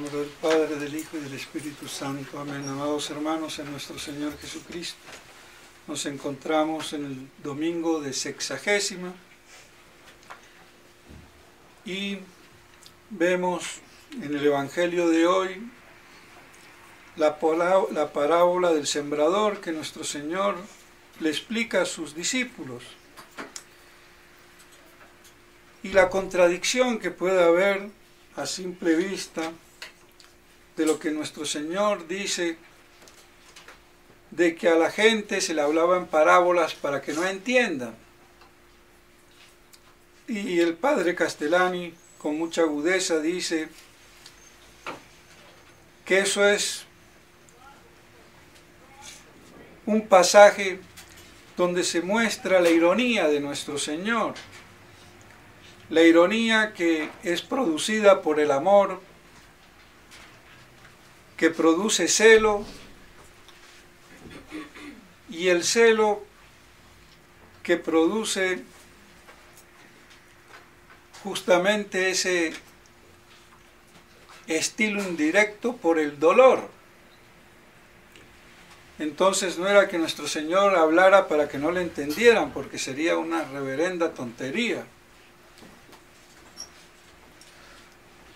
nombre del Padre, del Hijo y del Espíritu Santo. Amén. Amados hermanos, en nuestro Señor Jesucristo, nos encontramos en el domingo de Sexagésima y vemos en el Evangelio de hoy la parábola del sembrador que nuestro Señor le explica a sus discípulos. Y la contradicción que puede haber a simple vista de lo que nuestro Señor dice, de que a la gente se le hablaba en parábolas para que no entiendan. Y el padre Castellani, con mucha agudeza, dice que eso es un pasaje donde se muestra la ironía de nuestro Señor. La ironía que es producida por el amor, que produce celo, y el celo que produce justamente ese estilo indirecto por el dolor. Entonces no era que nuestro Señor hablara para que no le entendieran, porque sería una reverenda tontería,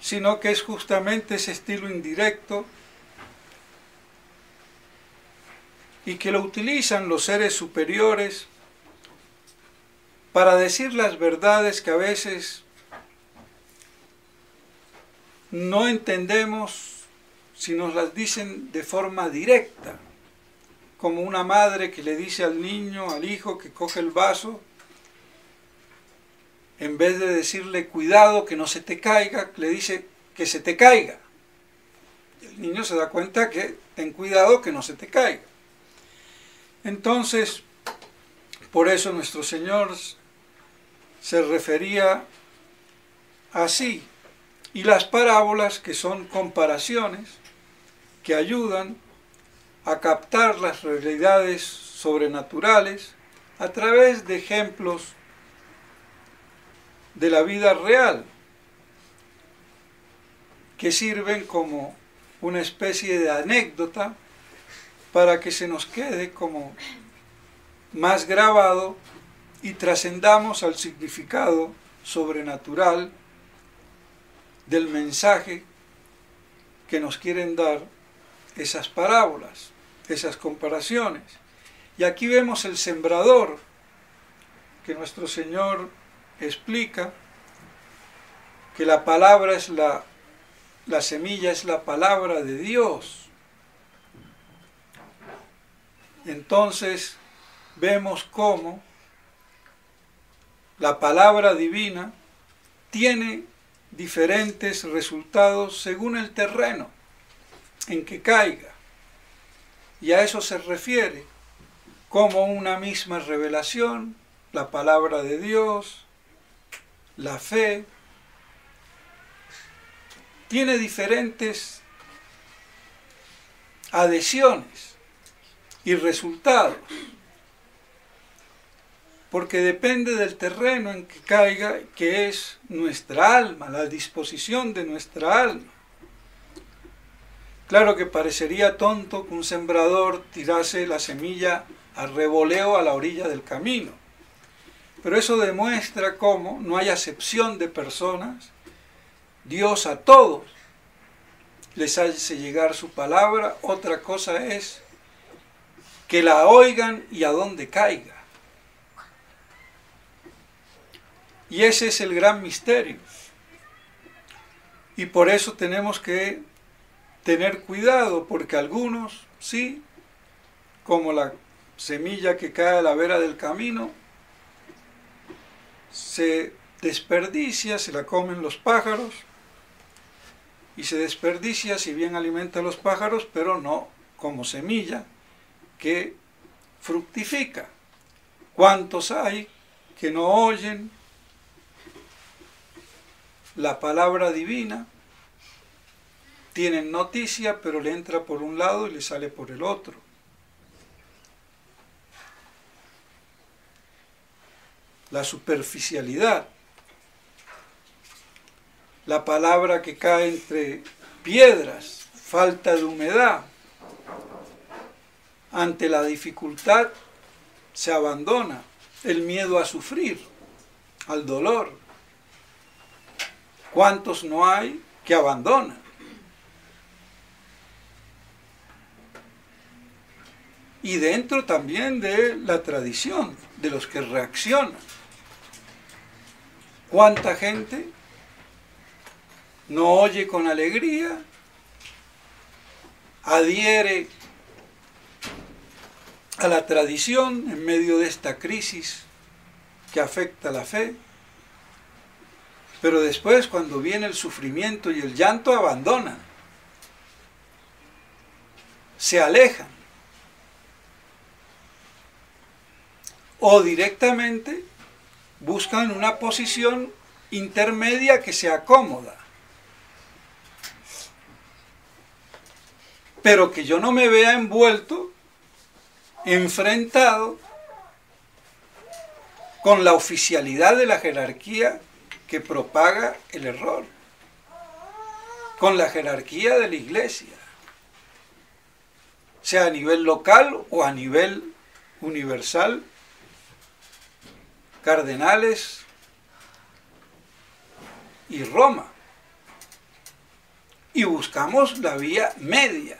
sino que es justamente ese estilo indirecto y que lo utilizan los seres superiores para decir las verdades que a veces no entendemos si nos las dicen de forma directa, como una madre que le dice al niño, al hijo que coge el vaso, en vez de decirle cuidado que no se te caiga, le dice que se te caiga. El niño se da cuenta que ten cuidado que no se te caiga. Entonces, por eso nuestro Señor se refería así. Y las parábolas, que son comparaciones, que ayudan a captar las realidades sobrenaturales a través de ejemplos de la vida real, que sirven como una especie de anécdota para que se nos quede como más grabado y trascendamos al significado sobrenatural del mensaje que nos quieren dar esas parábolas, esas comparaciones. Y aquí vemos el sembrador, que nuestro Señor explica que la palabra es la semilla es la palabra de Dios. Entonces vemos cómo la palabra divina tiene diferentes resultados según el terreno en que caiga. Y a eso se refiere como una misma revelación, la palabra de Dios, la fe, tiene diferentes adhesiones y resultados, porque depende del terreno en que caiga, que es nuestra alma, la disposición de nuestra alma. Claro que parecería tonto que un sembrador tirase la semilla a revoleo a la orilla del camino, pero eso demuestra cómo no hay acepción de personas. Dios a todos les hace llegar su palabra. Otra cosa es que la oigan y a dónde caiga. Y ese es el gran misterio. Y por eso tenemos que tener cuidado, porque algunos, sí, como la semilla que cae a la vera del camino, se desperdicia, se la comen los pájaros, y se desperdicia, si bien alimenta a los pájaros, pero no como semilla que fructifica. ¿Cuántos hay que no oyen la palabra divina? Tienen noticia, pero le entra por un lado y le sale por el otro. La superficialidad. La palabra que cae entre piedras, falta de humedad. Ante la dificultad se abandona el miedo a sufrir, al dolor. ¿Cuántos no hay que abandonan? Y dentro también de la tradición, de los que reaccionan. ¿Cuánta gente no oye con alegría, adhiere a la tradición en medio de esta crisis que afecta la fe? Pero después, cuando viene el sufrimiento y el llanto, abandonan, se alejan, o directamente buscan una posición intermedia que sea cómoda. Pero que yo no me vea envuelto, enfrentado con la oficialidad de la jerarquía que propaga el error, con la jerarquía de la iglesia, sea a nivel local o a nivel universal, cardenales y Roma. Y buscamos la vía media.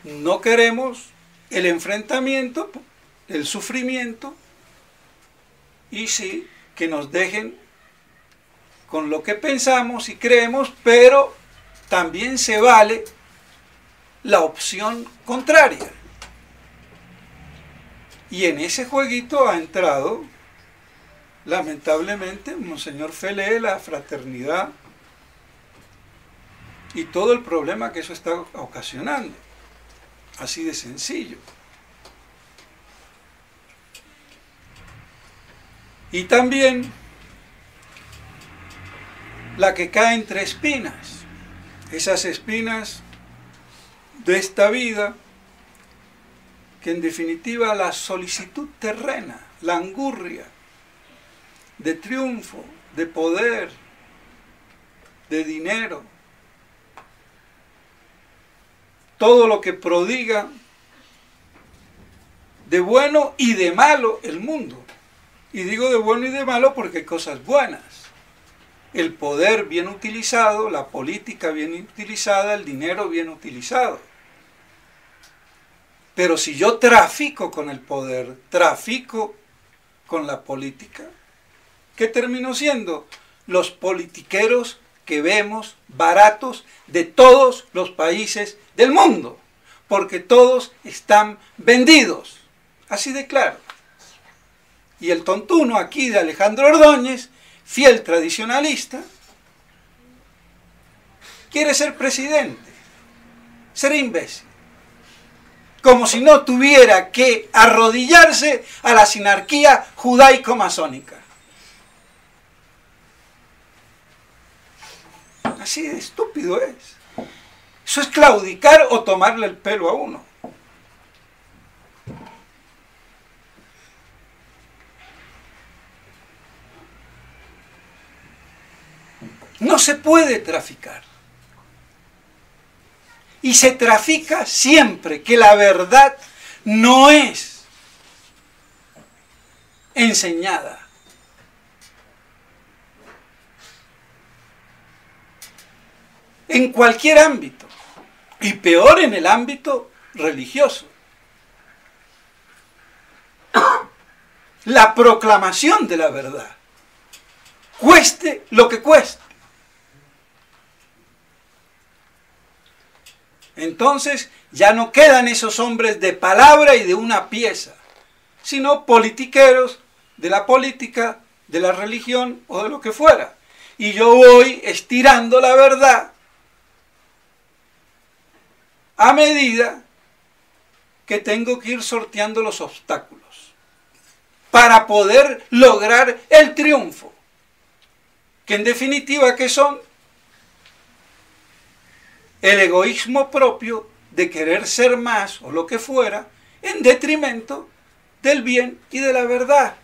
No queremos el enfrentamiento, el sufrimiento, y sí que nos dejen con lo que pensamos y creemos, pero también se vale la opción contraria. Y en ese jueguito ha entrado, lamentablemente, Monseñor Felé, la fraternidad y todo el problema que eso está ocasionando. Así de sencillo. Y también la que cae entre espinas, esas espinas de esta vida, que en definitiva la solicitud terrena, la angurria de triunfo, de poder, de dinero, todo lo que prodiga de bueno y de malo el mundo. Y digo de bueno y de malo porque hay cosas buenas. El poder bien utilizado, la política bien utilizada, el dinero bien utilizado. Pero si yo trafico con el poder, trafico con la política, ¿qué termino siendo? Los politiqueros que vemos baratos de todos los países del mundo, porque todos están vendidos, así de claro. Y el tontuno aquí de Alejandro Ordóñez, fiel tradicionalista, quiere ser presidente, ser imbécil, como si no tuviera que arrodillarse a la sinarquía judaico-masónica. Así de estúpido es. Eso es claudicar o tomarle el pelo a uno. No se puede traficar. Y se trafica siempre que la verdad no es enseñada. En cualquier ámbito, y peor en el ámbito religioso. La proclamación de la verdad, cueste lo que cueste. Entonces ya no quedan esos hombres de palabra y de una pieza, sino politiqueros de la política, de la religión o de lo que fuera. Y yo voy estirando la verdad a medida que tengo que ir sorteando los obstáculos para poder lograr el triunfo, que en definitiva, ¿qué son? El egoísmo propio de querer ser más o lo que fuera en detrimento del bien y de la verdad.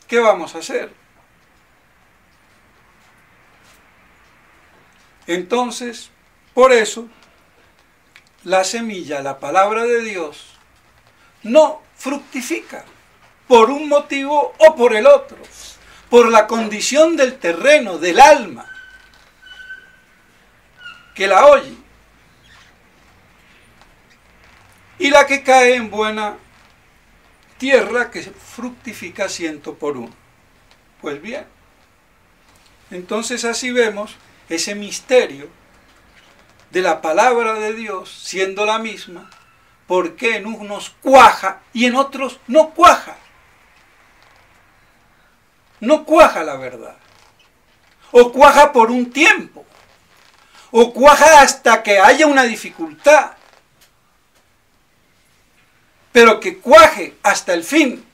¿Qué vamos a hacer? Entonces, por eso, la semilla, la palabra de Dios, no fructifica por un motivo o por el otro, por la condición del terreno, del alma, que la oye, y la que cae en buena tierra, que fructifica 100 por 1. Pues bien, entonces así vemos ese misterio de la palabra de Dios siendo la misma, porque en unos cuaja y en otros no cuaja. No cuaja la verdad. O cuaja por un tiempo. O cuaja hasta que haya una dificultad. Pero que cuaje hasta el fin.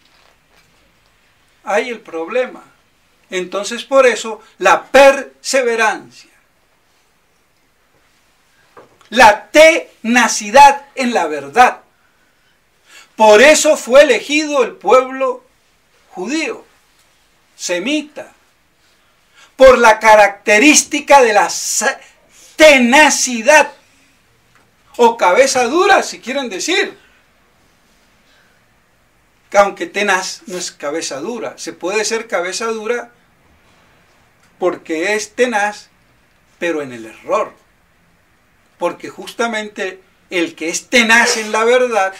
Hay el problema. Entonces por eso la perseverancia. La tenacidad en la verdad. Por eso fue elegido el pueblo judío, semita, por la característica de la tenacidad, o cabeza dura, si quieren decir. Aunque tenaz no es cabeza dura, se puede ser cabeza dura porque es tenaz, pero en el error. Porque justamente el que es tenaz en la verdad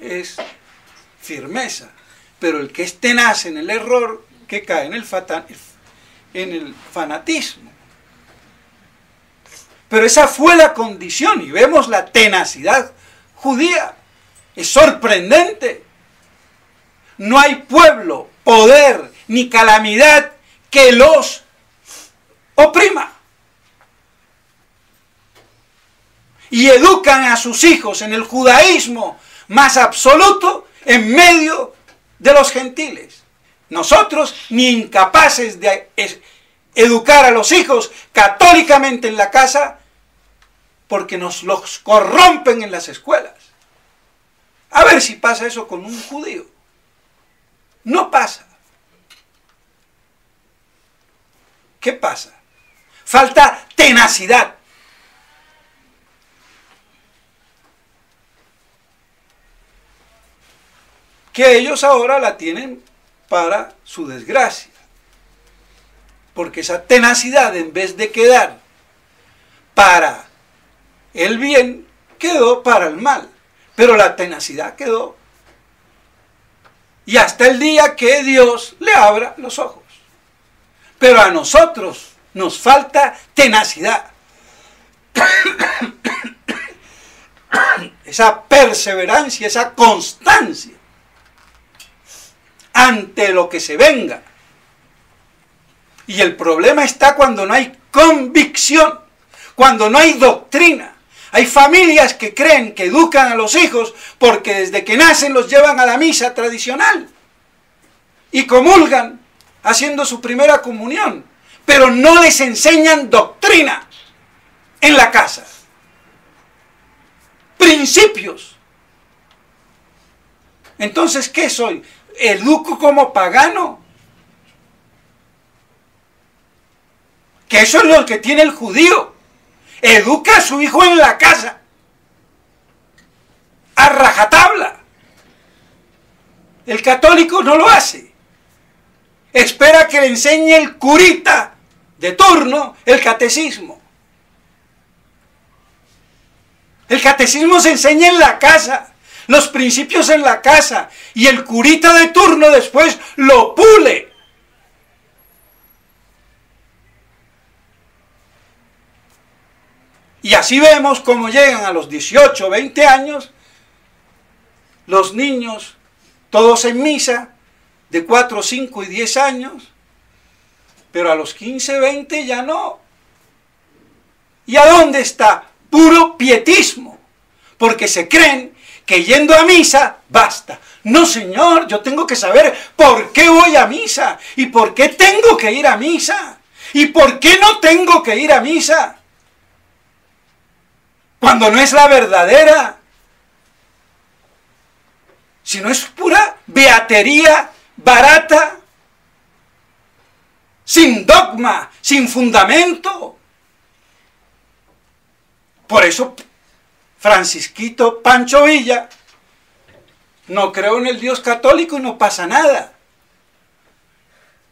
es firmeza, pero el que es tenaz en el error, que cae en el fanatismo. Pero esa fue la condición, y vemos la tenacidad judía. Es sorprendente. No hay pueblo, poder, ni calamidad que los oprima. Y educan a sus hijos en el judaísmo más absoluto en medio de los gentiles. Nosotros ni incapaces de educar a los hijos católicamente en la casa porque nos los corrompen en las escuelas. A ver si pasa eso con un judío. No pasa. ¿Qué pasa? Falta tenacidad. Que ellos ahora la tienen para su desgracia. Porque esa tenacidad, en vez de quedar para el bien, quedó para el mal. Pero la tenacidad quedó. Y hasta el día que Dios le abra los ojos. Pero a nosotros nos falta tenacidad. Esa perseverancia, esa constancia ante lo que se venga. Y el problema está cuando no hay convicción, cuando no hay doctrina. Hay familias que creen que educan a los hijos porque desde que nacen los llevan a la misa tradicional y comulgan haciendo su primera comunión, pero no les enseñan doctrina en la casa. Principios. Entonces, ¿qué soy? ¿Educo como pagano? Que eso es lo que tiene el judío. Educa a su hijo en la casa. A rajatabla. El católico no lo hace. Espera que le enseñe el curita de turno el catecismo. El catecismo se enseña en la casa. Los principios en la casa. Y el curita de turno después lo pule. Y así vemos cómo llegan a los 18, 20 años, los niños, todos en misa, de 4, 5 y 10 años, pero a los 15, 20 ya no. ¿Y a dónde está? Puro pietismo, porque se creen que yendo a misa basta. No, señor, yo tengo que saber por qué voy a misa, y por qué tengo que ir a misa, y por qué no tengo que ir a misa. Cuando no es la verdadera, sino es pura beatería barata, sin dogma, sin fundamento. Por eso Francisquito Pancho Villa: no creo en el Dios católico y no pasa nada.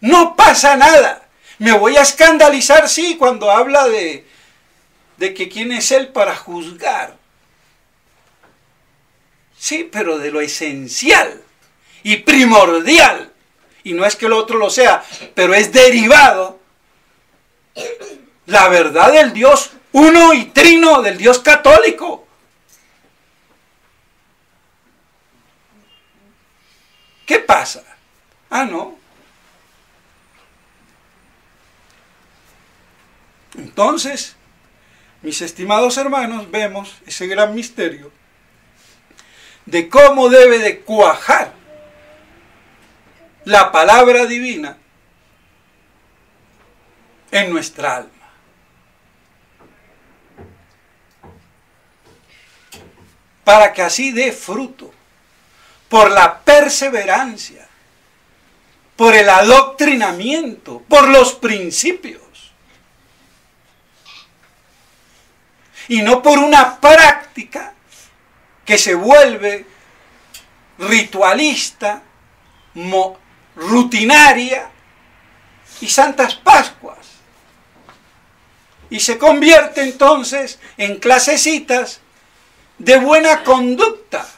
No pasa nada. Me voy a escandalizar, sí, cuando habla de que quién es él para juzgar. Sí, pero de lo esencial y primordial. Y no es que el otro lo sea, pero es derivado. La verdad del Dios uno y trino, del Dios católico. ¿Qué pasa? Ah, no. Entonces, mis estimados hermanos, vemos ese gran misterio de cómo debe de cuajar la palabra divina en nuestra alma. Para que así dé fruto, por la perseverancia, por el adoctrinamiento, por los principios. Y no por una práctica que se vuelve ritualista, rutinaria y santas Pascuas. Y se convierte entonces en clasecitas de buena conducta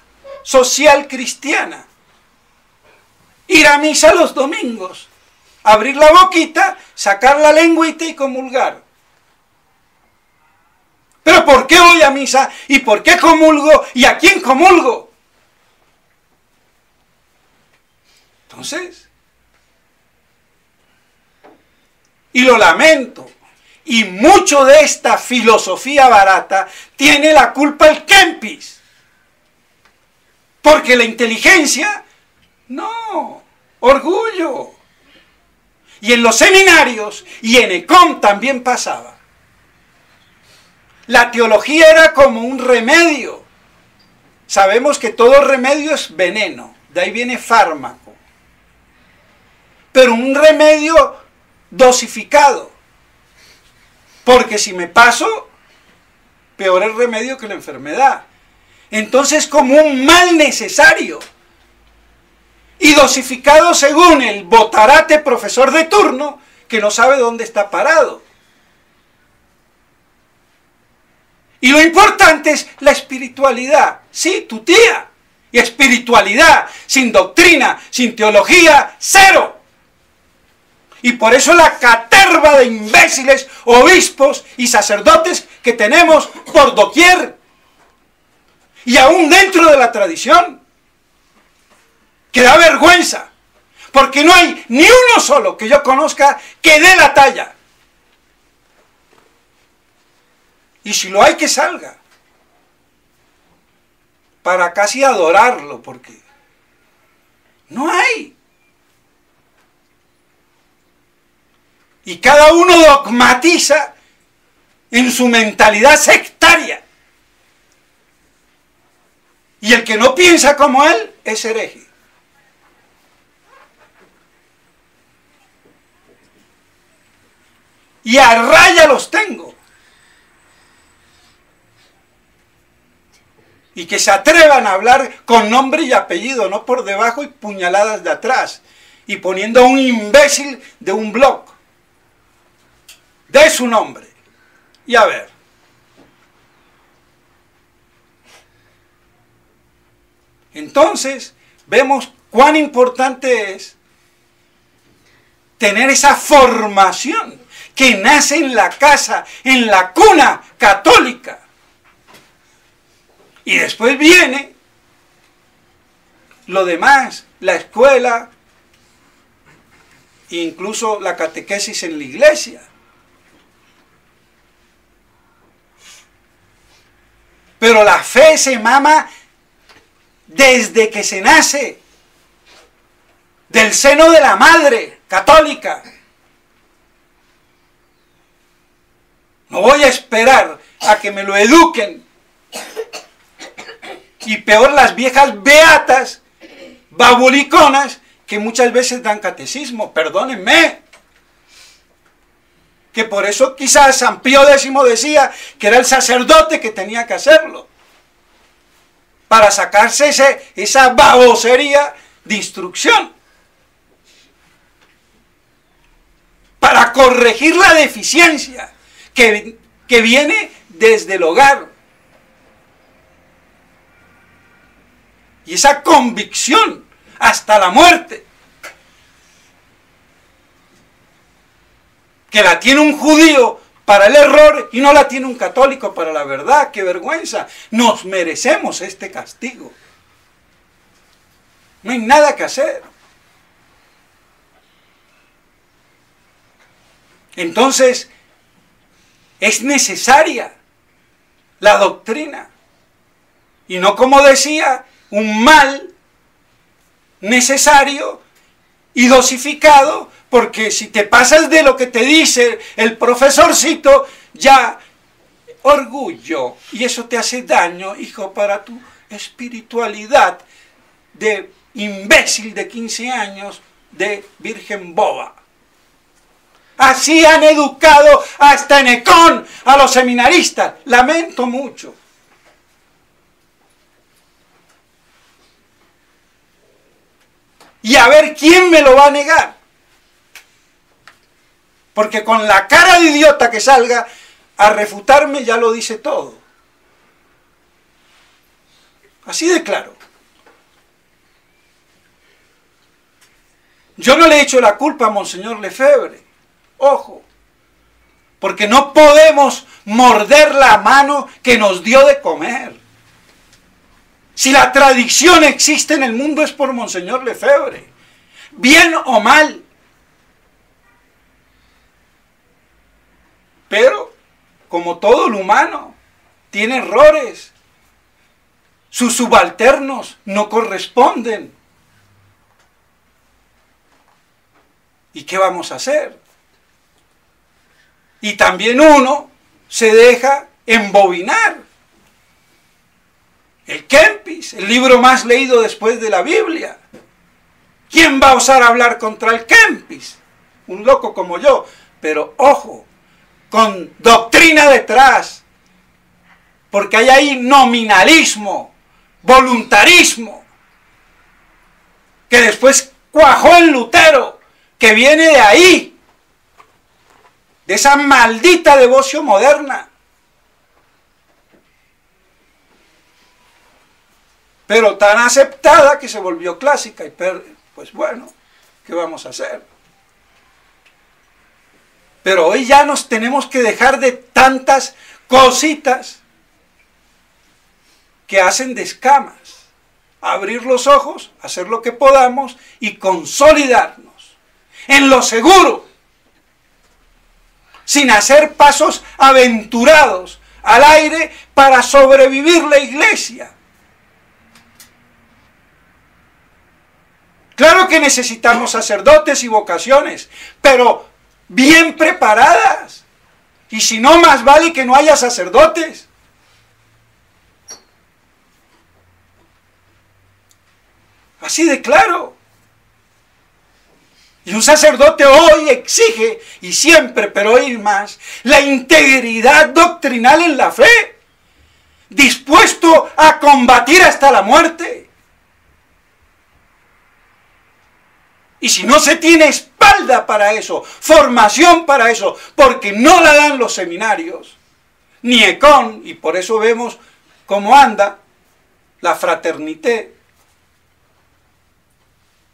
social cristiana. Ir a misa los domingos, abrir la boquita, sacar la lengüita y comulgar. ¿Pero por qué voy a misa? ¿Y por qué comulgo? ¿Y a quién comulgo? Entonces, y lo lamento, y mucho de esta filosofía barata tiene la culpa el Kempis. Porque la inteligencia, no, orgullo. Y en los seminarios y en ECOM también pasaba. La teología era como un remedio. Sabemos que todo remedio es veneno, de ahí viene fármaco. Pero un remedio dosificado. Porque si me paso, peor el remedio que la enfermedad. Entonces, como un mal necesario. Y dosificado según el botarate profesor de turno, que no sabe dónde está parado. Y lo importante es la espiritualidad. Sí, tu tía. Y espiritualidad, sin doctrina, sin teología, cero. Y por eso la caterva de imbéciles, obispos y sacerdotes que tenemos por doquier. Y aún dentro de la tradición. Que da vergüenza. Porque no hay ni uno solo que yo conozca que dé la talla. Y si lo hay, que salga. Para casi adorarlo, porque no hay. Y cada uno dogmatiza en su mentalidad sectaria. Y el que no piensa como él es hereje. Y a raya los tengo. Y que se atrevan a hablar con nombre y apellido, no por debajo y puñaladas de atrás. Y poniendo a un imbécil de un blog. De su nombre. Y a ver. Entonces, vemos cuán importante es tener esa formación que nace en la casa, en la cuna católica. Y después viene lo demás, la escuela, incluso la catequesis en la iglesia. Pero la fe se mama desde que se nace, del seno de la madre católica. No voy a esperar a que me lo eduquen. Y peor las viejas beatas, babuliconas, que muchas veces dan catecismo, perdónenme. Que por eso quizás San Pío X decía que era el sacerdote que tenía que hacerlo, para sacarse esa babosería de instrucción, para corregir la deficiencia que viene desde el hogar. Y esa convicción hasta la muerte, que la tiene un judío para el error y no la tiene un católico para la verdad. ¡Qué vergüenza! Nos merecemos este castigo. No hay nada que hacer. Entonces, es necesaria la doctrina. Y no, como decía, un mal necesario y dosificado, porque si te pasas de lo que te dice el profesorcito, ya orgullo, y eso te hace daño, hijo, para tu espiritualidad de imbécil de 15 años, de virgen boba. Así han educado hasta en Econ a los seminaristas. Lamento mucho. Y a ver quién me lo va a negar. Porque con la cara de idiota que salga a refutarme ya lo dice todo. Así de claro. Yo no le he hecho la culpa a Monseñor Lefebvre. Ojo. Porque no podemos morder la mano que nos dio de comer. Si la tradición existe en el mundo es por Monseñor Lefebvre. Bien o mal. Pero, como todo el humano, tiene errores. Sus subalternos no corresponden. ¿Y qué vamos a hacer? Y también uno se deja embobinar. El Kempis, el libro más leído después de la Biblia. ¿Quién va a osar hablar contra el Kempis? Un loco como yo. Pero ojo, con doctrina detrás, porque hay ahí nominalismo, voluntarismo, que después cuajó en Lutero, que viene de ahí, de esa maldita devoción moderna. Pero tan aceptada que se volvió clásica, y pues bueno, ¿qué vamos a hacer? Pero hoy ya nos tenemos que dejar de tantas cositas que hacen de escamas. Abrir los ojos, hacer lo que podamos y consolidarnos en lo seguro, sin hacer pasos aventurados al aire para sobrevivir la iglesia. Claro que necesitamos sacerdotes y vocaciones, pero bien preparadas. Y si no, más vale que no haya sacerdotes. Así de claro. Y un sacerdote hoy exige, y siempre, pero hoy más, la integridad doctrinal en la fe, dispuesto a combatir hasta la muerte. Y si no se tiene espalda para eso, formación para eso, porque no la dan los seminarios, ni Econ, y por eso vemos cómo anda la fraternité.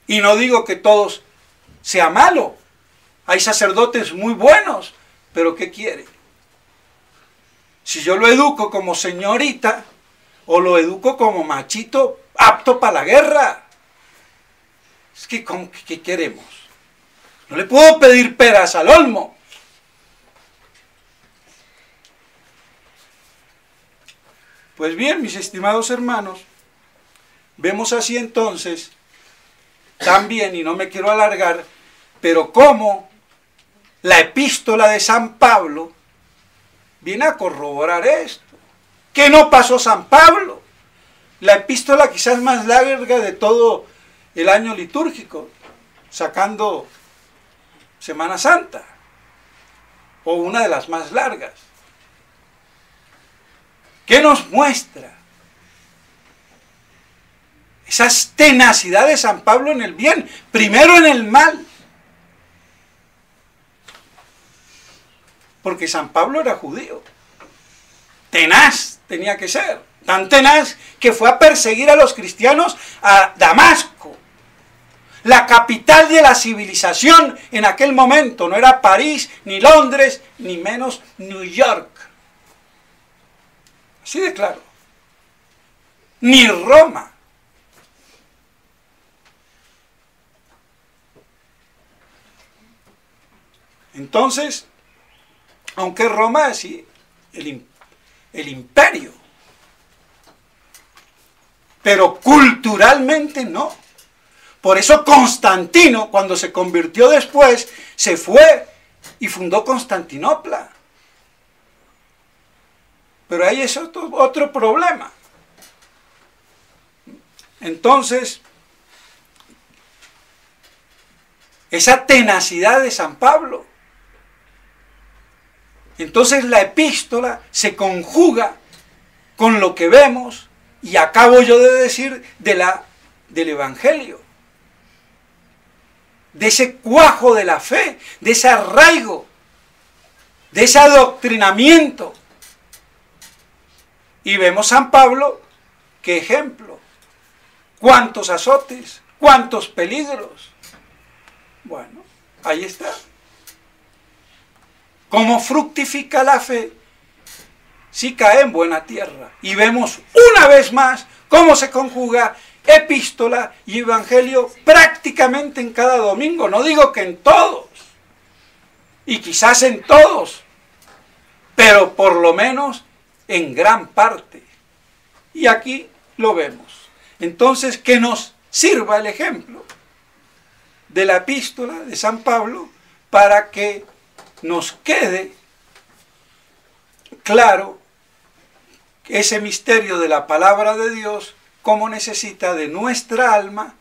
Y no digo que todos sea malo, hay sacerdotes muy buenos, pero ¿qué quiere? Si yo lo educo como señorita, o lo educo como machito apto para la guerra, es que ¿qué queremos? No le puedo pedir peras al olmo. Pues bien, mis estimados hermanos, vemos así entonces, también, y no me quiero alargar, pero cómo la epístola de San Pablo viene a corroborar esto. ¿Qué no pasó San Pablo? La epístola quizás más larga de todo el año litúrgico, sacando Semana Santa. o una de las más largas. ¿Qué nos muestra? Esa tenacidad de San Pablo en el bien, primero en el mal. Porque San Pablo era judío. Tenaz tenía que ser. Tan tenaz que fue a perseguir a los cristianos a Damasco, la capital de la civilización en aquel momento. No era París, ni Londres, ni menos New York. Así de claro. Ni Roma. Entonces, aunque Roma es el imperio, pero culturalmente no. Por eso Constantino, cuando se convirtió después, se fue y fundó Constantinopla. Pero ahí es otro problema. Entonces, esa tenacidad de San Pablo. Entonces la epístola se conjuga con lo que vemos, y acabo yo de decir, del Evangelio. De ese cuajo de la fe, de ese arraigo, de ese adoctrinamiento. Y vemos San Pablo, qué ejemplo. Cuántos azotes, cuántos peligros. Bueno, ahí está. ¿Cómo fructifica la fe? Si cae en buena tierra. Y vemos una vez más cómo se conjuga epístola y evangelio prácticamente en cada domingo. No digo que en todos, y quizás en todos, pero por lo menos en gran parte. Y aquí lo vemos. Entonces, que nos sirva el ejemplo de la epístola de San Pablo para que nos quede claro ese misterio de la palabra de Dios, cómo necesita de nuestra alma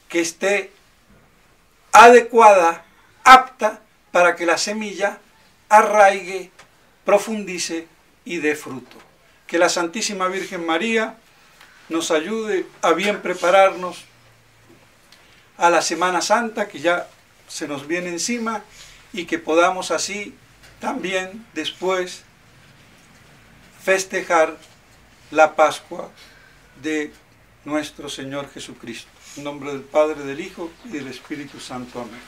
que esté adecuada, apta, para que la semilla arraigue, profundice y dé fruto. Que la Santísima Virgen María nos ayude a bien prepararnos a la Semana Santa, que ya se nos viene encima, y que podamos así también después festejar la Pascua de nuestro Señor Jesucristo. En nombre del Padre, del Hijo y del Espíritu Santo. Amén.